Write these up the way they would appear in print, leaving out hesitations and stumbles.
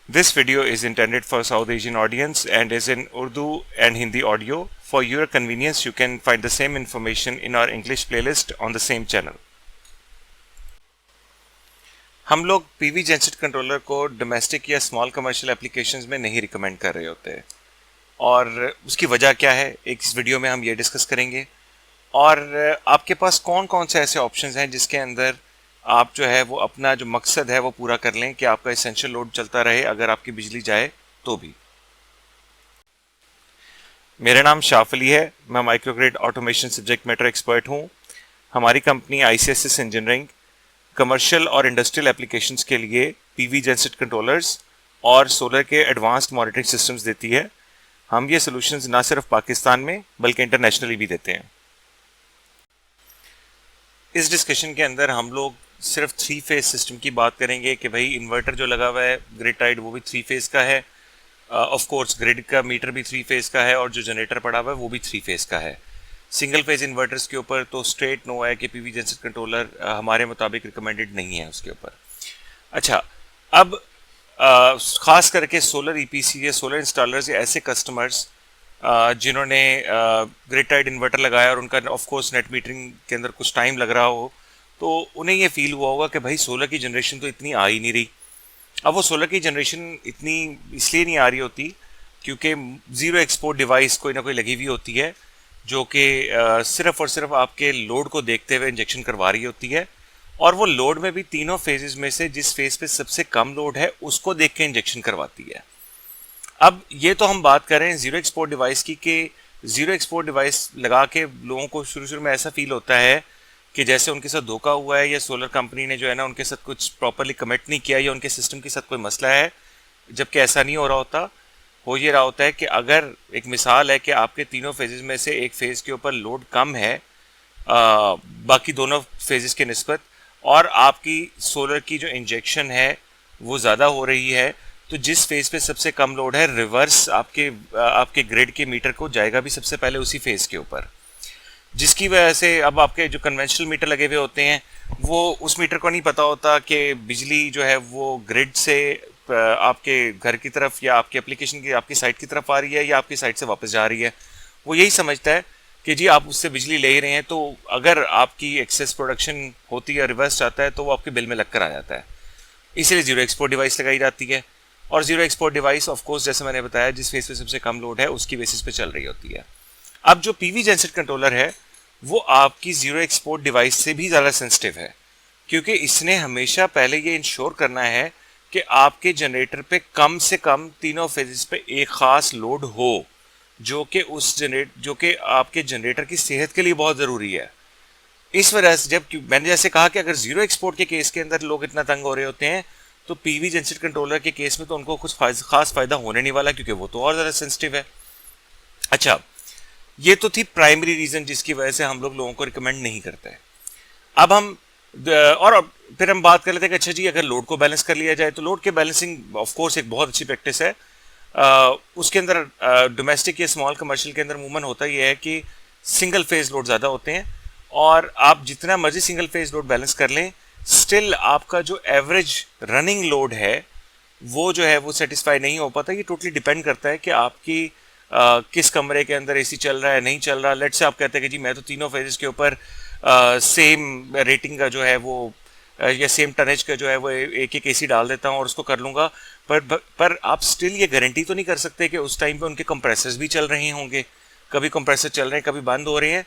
This video is intended for South Asian audience and is in Urdu and Hindi audio. For your convenience, you can find the same information in our English playlist on the same channel. हम लोग PV genset controller को domestic या small commercial applications में नहीं recommend कर रहे होते और उसकी वजह क्या है एक इस वीडियो में हम ये डिस्कस करेंगे। और आपके पास कौन कौन से ऐसे ऑप्शंस हैं जिसके अंदर आप जो है वो अपना जो मकसद है वो पूरा कर लें कि आपका एसेंशियल लोड चलता रहे अगर आपकी बिजली जाए तो भी। मेरा नाम शाफ अली है, मैं microgrid automation subject matter expert हूँ। हमारी कंपनी ICSS इंजीनियरिंग कमर्शियल और इंडस्ट्रियल एप्लीकेशंस के लिए पीवी जेनसेट कंट्रोलर्स और सोलर के एडवांस्ड मॉनिटरिंग सिस्टम्स देती है। हम ये सॉल्यूशंस ना सिर्फ पाकिस्तान में बल्कि इंटरनेशनली भी देते हैं। इस डिस्कशन के अंदर हम लोग सिर्फ 3 फेज सिस्टम की बात करेंगे कि भाई इन्वर्टर जो लगा हुआ है ग्रिड टाइड वो भी 3 फेज का है। ऑफ कोर्स ग्रिड का मीटर भी 3 फेज का है और जो जनरेटर पड़ा हुआ है वो भी 3 फेज का है। सिंगल फेज इन्वर्टर्स के ऊपर तो स्ट्रेट नो है कि पीवी जेनसेट कंट्रोलर हमारे मुताबिक रिकमेंडेड नहीं है उसके ऊपर। अच्छा, अब ख़ास करके सोलर EPC या सोलर इंस्टॉलर्स या ऐसे कस्टमर्स जिन्होंने ग्रिड टाइड इन्वर्टर लगाया और उनका ऑफ कोर्स नेट मीटरिंग के अंदर कुछ टाइम लग रहा हो तो उन्हें ये फील हुआ होगा कि भाई सोलर की जनरेशन तो इतनी आ ही नहीं रही। अब वो सोलर की जनरेशन इतनी इसलिए नहीं आ रही होती क्योंकि ज़ीरो एक्सपोर्ट डिवाइस कोई ना कोई लगी हुई होती है जो कि सिर्फ और सिर्फ आपके लोड को देखते हुए इंजेक्शन करवा रही होती है और वो लोड में भी तीनों फेजेस में से जिस फेज पे सबसे कम लोड है उसको देख के इंजेक्शन करवाती है। अब ये तो हम बात कर रहे हैं ज़ीरो एक्सपोर्ट डिवाइस की कि ज़ीरो एक्सपोर्ट डिवाइस लगा के लोगों को शुरू में ऐसा फील होता है कि जैसे उनके साथ धोखा हुआ है या सोलर कंपनी ने जो है ना उनके साथ कुछ प्रॉपरली कमिट नहीं किया या उनके सिस्टम के साथ कोई मसला है, जबकि ऐसा नहीं हो रहा होता। हो ये रहा होता है कि अगर एक मिसाल है कि आपके तीनों फेजेस में से एक फेज़ के ऊपर लोड कम है बाकी दोनों फेजेस के निस्बत और आपकी सोलर की जो इंजेक्शन है वो ज़्यादा हो रही है तो जिस फेज़ पे सबसे कम लोड है रिवर्स आपके ग्रिड के मीटर को जाएगा भी सबसे पहले उसी फेज़ के ऊपर, जिसकी वजह से अब आपके जो कन्वेंशनल मीटर लगे हुए होते हैं वो उस मीटर को नहीं पता होता कि बिजली जो है वो ग्रिड से आपके घर की तरफ या आपके एप्लीकेशन की आपकी साइट की तरफ आ रही है या आपकी साइट से वापस जा रही है। वो यही समझता है कि जी आप उससे बिजली ले ही रहे हैं तो अगर आपकी एक्सेस प्रोडक्शन होती है रिवर्स जाता है तो वो आपके बिल में लग कर आ जाता है। इसीलिए ज़ीरो एक्सपोर्ट डिवाइस लगाई जाती है और zero export device of course जैसे मैंने बताया जिस फेज पे सबसे कम लोड है उसकी बेसिस पे चल रही होती है। अब जो पीवी जेनसेट कंट्रोलर है वो आपकी ज़ीरो एक्सपोर्ट डिवाइस से भी ज़्यादा सेंसिटिव है क्योंकि इसने हमेशा पहले ये इंश्योर करना है कि आपके जनरेटर पे कम से कम तीनों फेजेस पे एक ख़ास लोड हो जो कि आपके जनरेटर की सेहत के लिए बहुत ज़रूरी है। इस वजह से जब मैंने जैसे कहा कि अगर ज़ीरो एक्सपोर्ट के केस के अंदर लोग इतना तंग हो रहे होते हैं तो पीवी जेनसेट कंट्रोलर के केस में तो उनको कुछ खास फ़ायदा होने नहीं वाला क्योंकि वो तो और ज़्यादा सेंसिटिव है। अच्छा, ये तो थी प्राइमरी रीज़न जिसकी वजह से हम लोगों को रिकमेंड नहीं करते हैं। अब हम और फिर हम बात कर लेते हैं कि अच्छा जी अगर लोड को बैलेंस कर लिया जाए तो लोड के बैलेंसिंग ऑफ कोर्स एक बहुत अच्छी प्रैक्टिस है। उसके अंदर डोमेस्टिक या स्मॉल कमर्शियल के अंदर अमूमन होता ही है कि सिंगल फेज लोड ज़्यादा होते हैं और आप जितना मर्जी सिंगल फेज लोड बैलेंस कर लें स्टिल आपका जो एवरेज रनिंग लोड है वो जो है वो सेटिस्फाई नहीं हो पाता। ये टोटली डिपेंड करता है कि आपकी किस कमरे के अंदर AC चल रहा है नहीं चल रहा। लेट से आप कहते हैं कि जी मैं तो तीनों फेजेस के ऊपर सेम रेटिंग का जो है वो या सेम टनेज का जो है वो एक AC डाल देता हूँ और उसको कर लूँगा, पर आप स्टिल ये गारंटी तो नहीं कर सकते कि उस टाइम पे उनके कंप्रेसर्स भी चल रहे होंगे, कभी कंप्रेसर चल रहे हैं कभी बंद हो रहे हैं,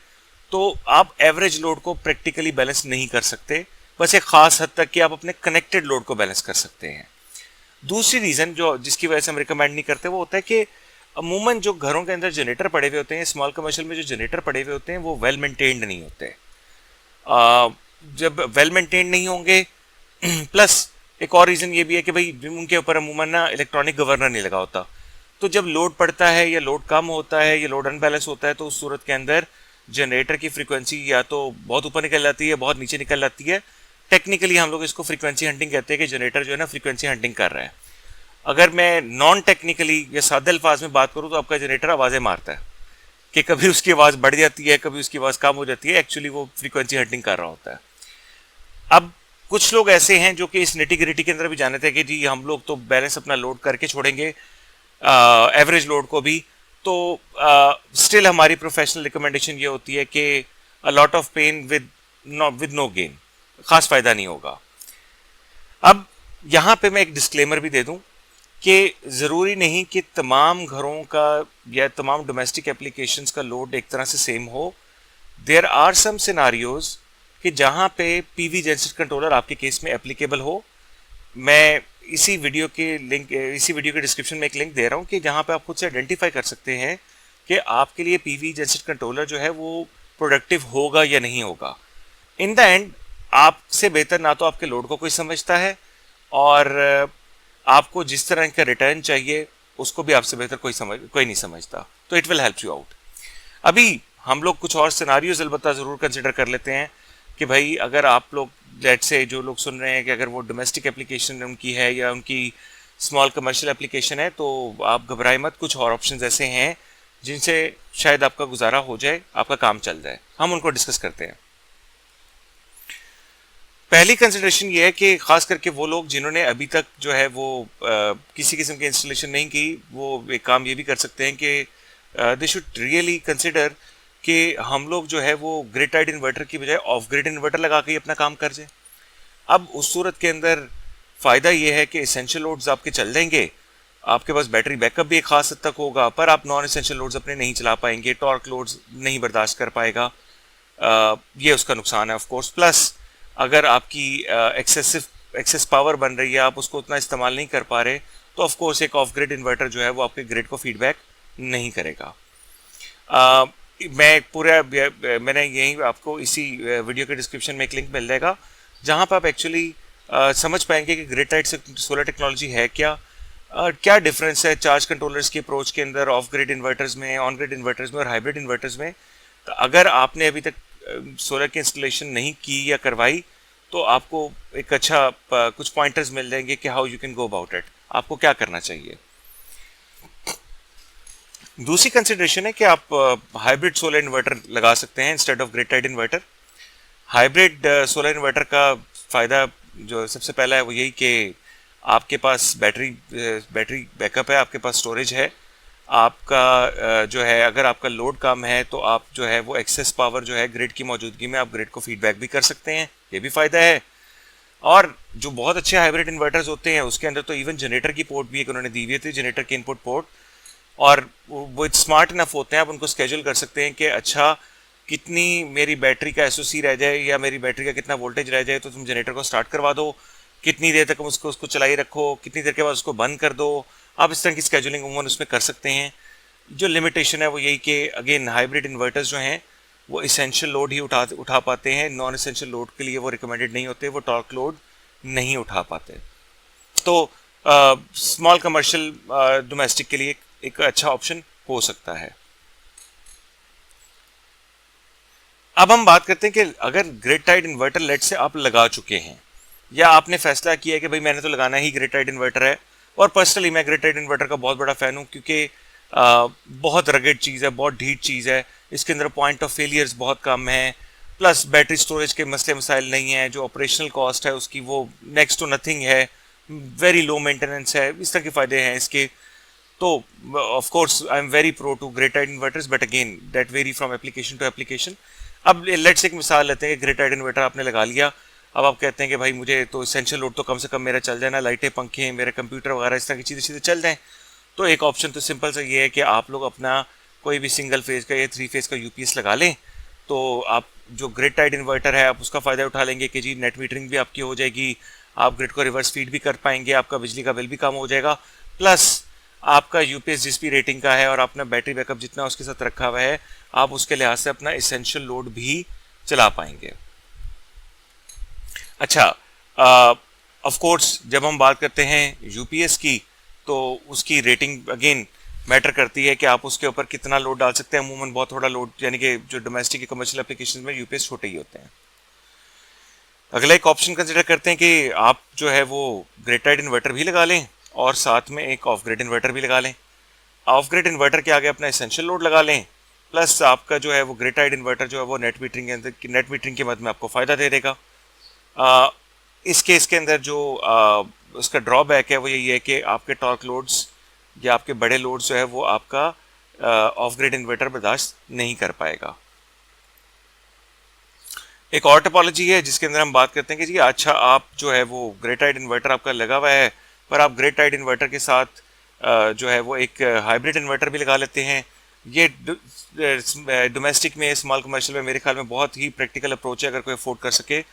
तो आप एवरेज लोड को प्रैक्टिकली बैलेंस नहीं कर सकते। बस एक ख़ास हद तक कि आप अपने कनेक्टेड लोड को बैलेंस कर सकते हैं। दूसरी रीज़न जो जिसकी वजह से हम रिकमेंड नहीं करते वो होता है कि अमूमन जो घरों के अंदर जनरेटर पड़े हुए होते हैं स्मॉल कमर्शियल में जो जनरेटर पड़े हुए होते हैं वो वेल मेंटेन्ड नहीं होते। जब वेल मेंटेन्ड नहीं होंगे प्लस एक और रीज़न ये भी है कि भाई उनके ऊपर अमूमन ना इलेक्ट्रॉनिक गवर्नर नहीं लगा होता, तो जब लोड पड़ता है या लोड कम होता है या लोड अनबैलेंस होता है तो उस सूरत के अंदर जनरेटर की फ्रीक्वेंसी या तो बहुत ऊपर निकल जाती है बहुत नीचे निकल जाती है। टेक्निकली हम लोग इसको फ्रीक्वेंसी हंटिंग कहते हैं कि जनरेटर जो है ना फ्रीक्वेंसी हंटिंग कर रहा है। अगर मैं नॉन टेक्निकली या सादे अल्फाज में बात करूँ तो आपका जनरेटर आवाज़ें मारता है कि कभी उसकी आवाज़ बढ़ जाती है कभी उसकी आवाज़ कम हो जाती है, एक्चुअली वो फ्रीक्वेंसी हंटिंग कर रहा होता है। अब कुछ लोग ऐसे हैं जो कि इस निटी ग्रिटी के अंदर भी जाने थे कि जी हम लोग तो बैलेंस अपना लोड करके छोड़ेंगे, एवरेज लोड को भी। तो स्टिल हमारी प्रोफेशनल रिकमेंडेशन ये होती है कि a lot of pain with no gain, खास फायदा नहीं होगा। अब यहाँ पे मैं एक डिस्क्लेमर भी दे दूं कि ज़रूरी नहीं कि तमाम घरों का या तमाम डोमेस्टिक एप्लीकेशंस का लोड एक तरह से सेम हो। देयर आर सम सिनारियोज कि जहाँ पे पीवी जेनसेट कंट्रोलर आपके केस में एप्लीकेबल हो। मैं इसी वीडियो के डिस्क्रिप्शन में एक लिंक दे रहा हूँ कि जहाँ पे आप खुद से आइडेंटिफाई कर सकते हैं कि आपके लिए पीवी जेनसेट कंट्रोलर जो है वो प्रोडक्टिव होगा या नहीं होगा। इन द एंड आपसे बेहतर ना तो आपके लोड को कोई समझता है, और आपको जिस तरह का रिटर्न चाहिए उसको भी आपसे बेहतर कोई नहीं समझता। तो it will help you out. अभी हम लोग कुछ और सिनारियोज अलबत्ता ज़रूर कंसिडर कर लेते हैं कि भाई अगर आप लोग लेट्स से जो लोग सुन रहे हैं कि अगर वो डोमेस्टिक एप्लीकेशन उनकी है या उनकी स्मॉल कमर्शियल एप्लीकेशन है, तो आप घबराए मत, कुछ और ऑप्शंस ऐसे हैं जिनसे शायद आपका गुजारा हो जाए, आपका काम चल जाए। हम उनको डिस्कस करते हैं। पहली कंसिडरेशन ये है कि खास करके वो लोग जिन्होंने अभी तक जो है वो किसी किस्म की इंस्टॉलेशन नहीं की, वो एक काम ये भी कर सकते हैं कि दे शुड रियली कंसिडर कि हम लोग जो है वो ग्रिड टाइड इन्वर्टर की बजाय ऑफ ग्रिड इन्वर्टर लगा के ही अपना काम कर जाए। अब उस सूरत के अंदर फ़ायदा ये है कि एसेंशियल लोड्स आपके चल जाएंगे, आपके पास बैटरी बैकअप भी एक खास हद तक होगा, पर आप नॉन एसेंशियल लोड्स अपने नहीं चला पाएंगे, टॉर्क लोड्स नहीं बर्दाश्त कर पाएगा। ये उसका नुकसान है ऑफ कोर्स। प्लस अगर आपकी एक्सेस पावर बन रही है, आप उसको उतना इस्तेमाल नहीं कर पा रहे, तो ऑफ कोर्स एक ऑफ ग्रिड इन्वर्टर जो है वो आपके ग्रिड को फीडबैक नहीं करेगा। मैंने यही आपको इसी वीडियो के डिस्क्रिप्शन में एक लिंक मिल जाएगा जहां पर आप एक्चुअली समझ पाएंगे कि ग्रिड टाइड सोलर टेक्नोलॉजी है क्या, क्या डिफरेंस है चार्ज कंट्रोलर्स की अप्रोच के अंदर ऑफ ग्रिड इन्वर्टर्स में, ऑन ग्रिड इन्वर्टर्स में और हाइब्रिड इन्वर्टर्स में। तो अगर आपने अभी तक सोलर की इंस्टॉलेशन नहीं की या करवाई, तो आपको एक अच्छा कुछ पॉइंटर्स मिल जाएंगे कि how you can go about it, आपको क्या करना चाहिए। दूसरी कंसिडरेशन है कि आप हाइब्रिड सोलर इन्वर्टर लगा सकते हैं instead of grid tied inverter. Hybrid solar inverter का फ़ायदा जो सबसे पहला है वो यही कि आपके पास बैटरी बैकअप है, आपके पास स्टोरेज है, आपका जो है अगर आपका लोड कम है तो आप जो है वो एक्सेस पावर जो है ग्रिड की मौजूदगी में आप ग्रिड को फीडबैक भी कर सकते हैं, ये भी फ़ायदा है। और जो बहुत अच्छे हाइब्रिड इन्वर्टर्स होते हैं उसके अंदर तो इवन जनरेटर की पोर्ट भी एक उन्होंने दी हुई थी, जनरेटर की इनपुट पोर्ट, और वो स्मार्ट इनफ होते हैं, आप उनको स्केड्यूल कर सकते हैं कि अच्छा कितनी मेरी बैटरी का एसओसी रह जाए या मेरी बैटरी का कितना वोल्टेज रह जाए तो तुम जनरेटर को स्टार्ट करवा दो, कितनी देर तक उसको चलाई रखो, कितनी देर के बाद उसको बंद कर दो। आप इस तरह की स्केड्यूलिंग उमूमन उसमें कर सकते हैं। जो लिमिटेशन है वो यही कि अगेन हाइब्रिड इन्वर्टर्स जो हैं वो इसेंशियल लोड ही उठा पाते हैं, नॉन इसेंशियल लोड के लिए वो रिकमेंडेड नहीं होते, वो टॉर्क लोड नहीं उठा पाते। तो स्मॉल कमर्शियल डोमेस्टिक के लिए एक अच्छा ऑप्शन हो सकता है। अब हम बात करते हैं कि अगर ग्रिड टाइड इन्वर्टर लेट से आप लगा चुके हैं या आपने फैसला किया कि भाई मैंने तो लगाना ही ग्रिड टाइड इन्वर्टर है, और पर्सनली मैं ग्रिड टाइड इन्वर्टर का बहुत बड़ा फ़ैन हूँ क्योंकि बहुत रगड़ चीज़ है, बहुत ढीठ चीज़ है, इसके अंदर पॉइंट ऑफ फेलियर्स बहुत कम है, प्लस बैटरी स्टोरेज के मसले मसाइल नहीं हैं, जो ऑपरेशनल कॉस्ट है उसकी वो नेक्स्ट टू नथिंग है, वेरी लो मेंटेनेंस है, इस तरह के फ़ायदे हैं इसके। तो of course I am very pro to grid tied inverters, but again that very from application to application. अब लेट्स एक मिसाल लेते हैं कि ग्रिड टाइड इन्वर्टर आपने लगा लिया, अब आप कहते हैं कि भाई मुझे तो इसेंशियल लोड तो कम से कम मेरा चल जाए ना, लाइटें पंखे मेरे कंप्यूटर वगैरह इस तरह की चीज़ें चल जाएँ। तो एक ऑप्शन तो सिंपल सा ये है कि आप लोग अपना कोई भी सिंगल फेज़ का या 3 फेज़ का यूपीएस लगा लें, तो आप जो ग्रिड टाइड इन्वर्टर है आप उसका फ़ायदा उठा लेंगे कि जी नेट मीटरिंग भी आपकी हो जाएगी, आप ग्रिड को रिवर्स फीड भी कर पाएंगे, आपका बिजली का बिल भी कम हो जाएगा, प्लस आपका यूपीएस जिस भी रेटिंग का है और अपना बैटरी बैकअप जितना उसके साथ रखा हुआ है आप उसके लिहाज से अपना इसेंशियल लोड भी चला पाएंगे। अच्छा, ऑफ कोर्स जब हम बात करते हैं यूपीएस की तो उसकी रेटिंग अगेन मैटर करती है कि आप उसके ऊपर कितना लोड डाल सकते हैं। अमूमन बहुत थोड़ा लोड, यानी कि जो डोमेस्टिक कमर्शियल एप्लीकेशन में यूपीएस छोटे ही होते हैं। अगला एक ऑप्शन कंसिडर करते हैं कि आप जो है वो ग्रिड टाइड इन्वर्टर भी लगा लें और साथ में एक ऑफ ग्रिड इन्वर्टर भी लगा लें। ऑफ ग्रिड इन्वर्टर के आगे अपना एसेंशियल लोड लगा लें, प्लस आपका जो है वो ग्रिड टाइड इन्वर्टर जो है वो नेट मीटरिंग की मद में आपको फ़ायदा दे देगा। इस केस के अंदर जो उसका ड्रॉबैक है वो यही है कि आपके टॉर्क लोड्स या आपके बड़े लोड्स जो है वो आपका ऑफ ग्रिड इन्वर्टर बर्दाश्त नहीं कर पाएगा। एक और टोपोलॉजी है जिसके अंदर हम बात करते हैं कि जी अच्छा आप जो है वो ग्रिड टाइड इन्वर्टर आपका लगा हुआ है, पर आप ग्रिड टाइड इन्वर्टर के साथ जो है वो एक हाइब्रिड इन्वर्टर भी लगा लेते हैं। ये डोमेस्टिक में, स्मॉल कमर्शियल में मेरे ख्याल में बहुत ही प्रैक्टिकल अप्रोच है अगर कोई अफोर्ड कर सके।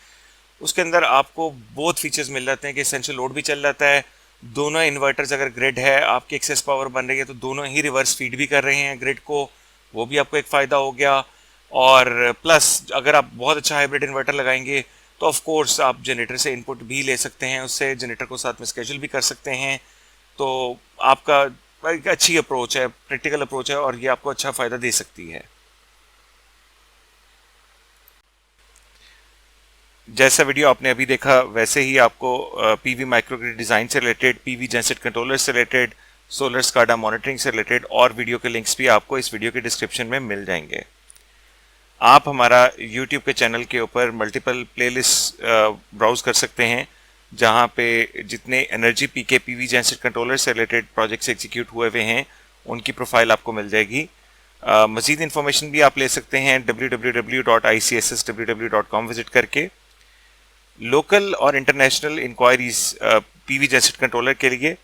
उसके अंदर आपको बहुत फीचर्स मिल जाते हैं कि एसेंशियल लोड भी चल जाता है, दोनों इन्वर्टर्स अगर ग्रिड है आपकी एक्सेस पावर बन रही है तो दोनों ही रिवर्स फीड भी कर रहे हैं ग्रिड को, वो भी आपको एक फ़ायदा हो गया। और प्लस अगर आप बहुत अच्छा हाइब्रिड इन्वर्टर लगाएंगे तो ऑफ कोर्स आप जनरेटर से इनपुट भी ले सकते हैं, उससे जनरेटर को साथ में स्केड्यूल भी कर सकते हैं। तो आपका एक अच्छी अप्रोच है, प्रैक्टिकल अप्रोच है और ये आपको अच्छा फ़ायदा दे सकती है। जैसा वीडियो आपने अभी देखा वैसे ही आपको पीवी माइक्रोग्रिड डिज़ाइन से रिलेटेड, पीवी जेनसेट कंट्रोलर से रिलेटेड, सोलर स्काडा मॉनिटरिंग से रिलेटेड और वीडियो के लिंक्स भी आपको इस वीडियो के डिस्क्रिप्शन में मिल जाएंगे। आप हमारा YouTube के चैनल के ऊपर मल्टीपल प्लेलिस्ट ब्राउज कर सकते हैं जहां पे जितने एनर्जी पीके पीवी जेनसेट कंट्रोलर से रिलेटेड प्रोजेक्ट्स एग्जीक्यूट हुए हुए हैं उनकी प्रोफाइल आपको मिल जाएगी। मज़ीद इन्फॉर्मेशन भी आप ले सकते हैं www.icssww.com विजिट करके। लोकल और international inquiries PV genset controller के लिए,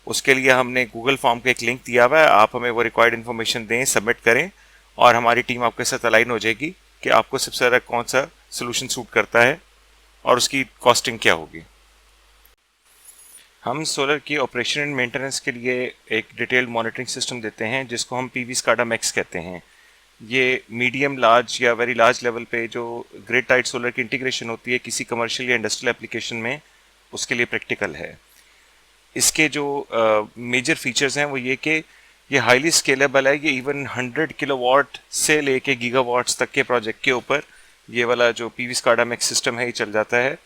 उसके लिए हमने गूगल फॉर्म का एक लिंक दिया हुआ है, आप हमें वो रिक्वायर्ड इन्फॉर्मेशन दें, सबमिट करें और हमारी टीम आपके साथ अलाइन हो जाएगी कि आपको सबसे ज़्यादा कौन सा सोल्यूशन सूट करता है और उसकी कॉस्टिंग क्या होगी। हम सोलर की ऑपरेशन एंड मेंटेनेंस के लिए एक डिटेल्ड मॉनिटरिंग सिस्टम देते हैं जिसको हम पीवी स्काडा मैक्स कहते हैं। ये मीडियम लार्ज या वेरी लार्ज लेवल पे जो ग्रिड टाइड सोलर की इंटीग्रेशन होती है किसी कमर्शियल या इंडस्ट्रियल एप्लीकेशन में, उसके लिए प्रैक्टिकल है। इसके जो मेजर फीचर्स हैं वो ये कि ये हाईली स्केलेबल है, ये इवन 100 किलोवाट से लेके गीगावाट्स तक के प्रोजेक्ट के ऊपर ये वाला जो पीवी स्काडा मैक्स सिस्टम है ये चल जाता है।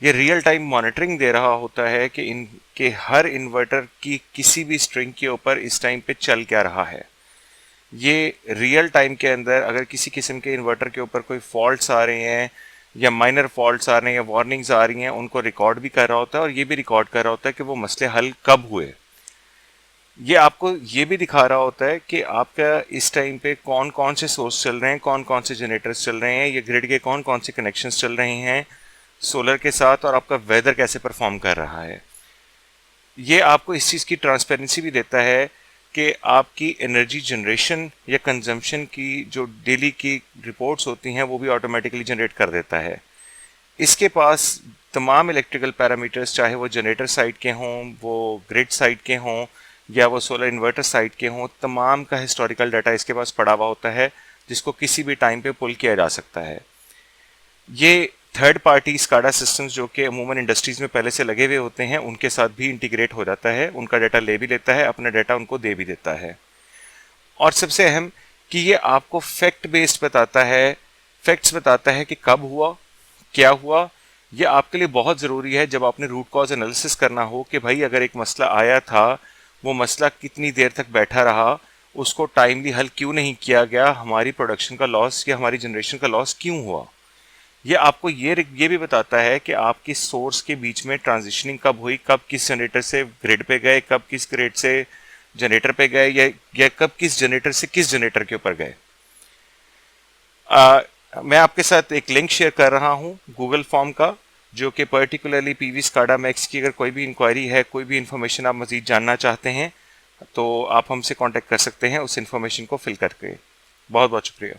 ये रियल टाइम मॉनिटरिंग दे रहा होता है कि इनके हर इन्वर्टर की किसी भी स्ट्रिंग के ऊपर इस टाइम पे चल क्या रहा है। ये रियल टाइम के अंदर अगर किसी किस्म के इन्वर्टर के ऊपर कोई फॉल्ट्स आ रहे हैं या माइनर फॉल्ट्स आ रहे हैं या वार्निंग्स आ रही हैं उनको रिकॉर्ड भी कर रहा होता है और ये भी रिकॉर्ड कर रहा होता है कि वो मसले हल कब हुए। ये आपको ये भी दिखा रहा होता है कि आपका इस टाइम पे कौन कौन से सोर्स चल रहे हैं, कौन कौन से जनरेटर्स चल रहे हैं, ये ग्रिड के कौन कौन से कनेक्शंस चल रहे हैं सोलर के साथ, और आपका वेदर कैसे परफॉर्म कर रहा है। ये आपको इस चीज़ की ट्रांसपेरेंसी भी देता है कि आपकी एनर्जी जनरेशन या कंजम्पशन की जो डेली की रिपोर्ट्स होती हैं वो भी ऑटोमेटिकली जनरेट कर देता है। इसके पास तमाम इलेक्ट्रिकल पैरामीटर्स, चाहे वो जनरेटर साइड के हों, वो ग्रिड साइड के हों या वो सोलर इन्वर्टर साइड के हों, तमाम का हिस्टोरिकल डाटा इसके पास पड़ा हुआ होता है जिसको किसी भी टाइम पे पुल किया जा सकता है। ये थर्ड पार्टी स्काडा सिस्टम्स जो कि अमूमन इंडस्ट्रीज़ में पहले से लगे हुए होते हैं उनके साथ भी इंटीग्रेट हो जाता है, उनका डाटा ले भी लेता है, अपना डाटा उनको दे भी देता है। और सबसे अहम कि ये आपको फैक्ट बेस्ड बताता है, फैक्ट्स बताता है कि कब हुआ, क्या हुआ। ये आपके लिए बहुत ज़रूरी है जब आपने रूट कॉज एनालिसिस करना हो कि भाई अगर एक मसला आया था, वो मसला कितनी देर तक बैठा रहा, उसको टाइमली हल क्यों नहीं किया गया, हमारी प्रोडक्शन का लॉस या हमारी जनरेशन का लॉस क्यों हुआ। ये आपको ये भी बताता है कि आपकी सोर्स के बीच में ट्रांजिशनिंग कब हुई, कब किस जनरेटर से ग्रिड पे गए, कब किस ग्रिड से जनरेटर पे गए, या कब किस जनरेटर से किस जनरेटर के ऊपर गए। मैं आपके साथ एक लिंक शेयर कर रहा हूँ गूगल फॉर्म का, जो कि पर्टिकुलरली पीवी स्काडा मैक्स की अगर कोई भी इंक्वायरी है, कोई भी इन्फॉर्मेशन आप मज़ीद जानना चाहते हैं तो आप हमसे कांटेक्ट कर सकते हैं उस इन्फॉर्मेशन को फिल करके। बहुत बहुत शुक्रिया।